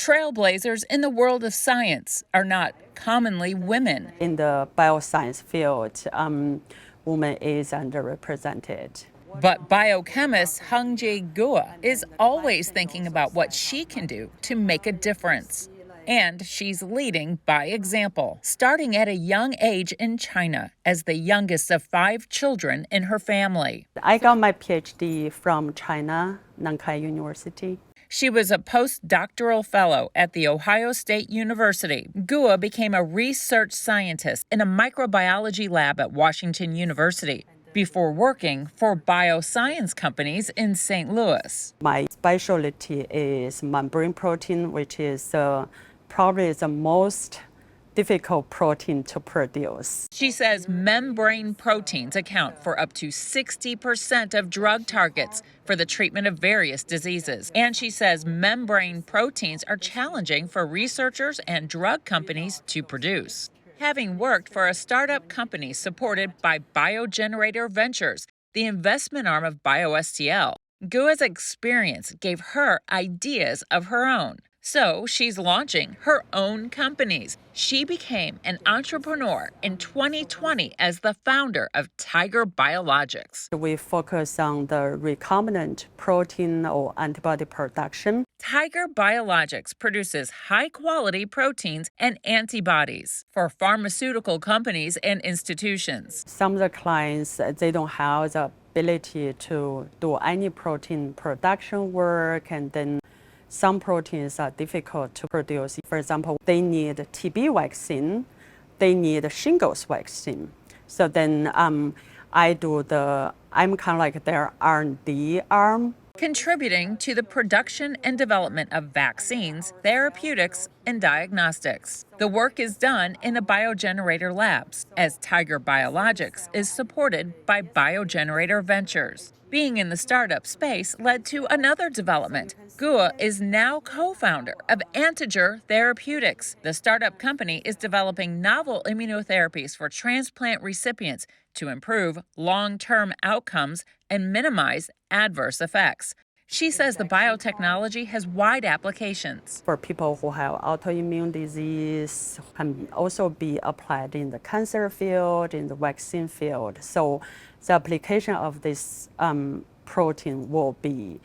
Trailblazers in the world of science are not commonly women. In the bioscience field, women is underrepresented. But biochemist Hungjie Guo is always thinking about what she can do to make a difference. And she's leading by example, starting at a young age in China as the youngest of 5 children in her family. I got my PhD from China, Nankai University. She was a postdoctoral fellow at The Ohio State University. Guo became a research scientist in a microbiology lab at Washington University before working for bioscience companies in St. Louis. My specialty is membrane protein, which is probably the most difficult protein to produce. She says membrane proteins account for up to 60% of drug targets for the treatment of various diseases. And she says membrane proteins are challenging for researchers and drug companies to produce. Having worked for a startup company supported by BioGenerator Ventures, the investment arm of BioSTL, Guo's experience gave her ideas of her own. So she's launching her own companies. She became an entrepreneur in 2020 as the founder of Tiger Biologics. We focus on the recombinant protein or antibody production. Tiger Biologics produces high-quality proteins and antibodies for pharmaceutical companies and institutions. Some of the clients, they don't have the ability to do any protein production work, and then some proteins are difficult to produce. For example, they need TB vaccine, they need shingles vaccine. So then I'm kind of like their R&D arm. Contributing to the production and development of vaccines, therapeutics, and diagnostics. The work is done in the BioGenerator labs, as Tiger Biologics is supported by BioGenerator Ventures. Being in the startup space led to another development. Guo is now co-founder of Antiger Therapeutics. The startup company is developing novel immunotherapies for transplant recipients to improve long-term outcomes and minimize adverse effects. She says the biotechnology has wide applications. For people who have autoimmune disease, can also be applied in the cancer field, in the vaccine field. So the application of this protein will be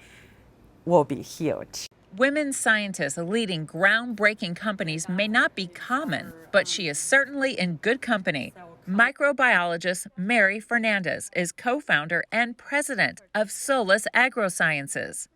huge. Women scientists leading groundbreaking companies may not be common, but she is certainly in good company. Microbiologist Mary Fernandes is co-founder and president of Solis Agrosciences.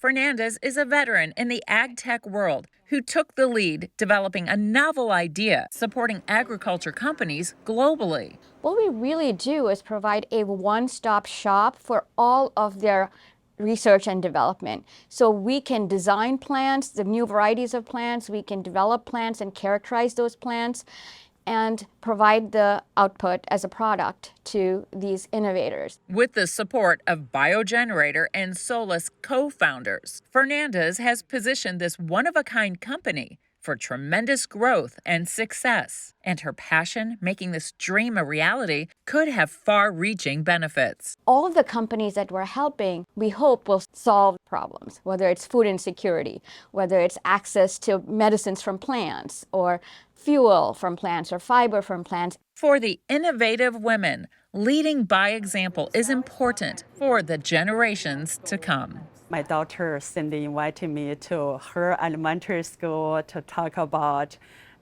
Fernandes is a veteran in the agtech world who took the lead developing a novel idea supporting agriculture companies globally. What we really do is provide a one-stop shop for all of their research and development. So we can design plants, the new varieties of plants, we can develop plants and characterize those plants, and provide the output as a product to these innovators. With the support of BioGenerator and Solis co-founders, Fernandes has positioned this one-of-a-kind company for tremendous growth and success. And her passion, making this dream a reality, could have far-reaching benefits. All of the companies that we're helping, we hope will solve problems, whether it's food insecurity, whether it's access to medicines from plants, or fuel from plants, or fiber from plants. For the innovative women, leading by example is important for the generations to come. My daughter Cindy invited me to her elementary school to talk about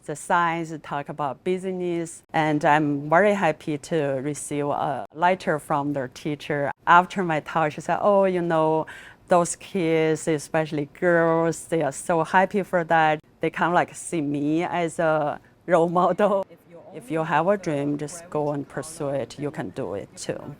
the science, talk about business, and I'm very happy to receive a letter from their teacher. After my talk, she said, "Oh, you know, those kids, especially girls, they are so happy for that. They kind of like see me as a role model. If you have a dream, just go and pursue it. You can do it too."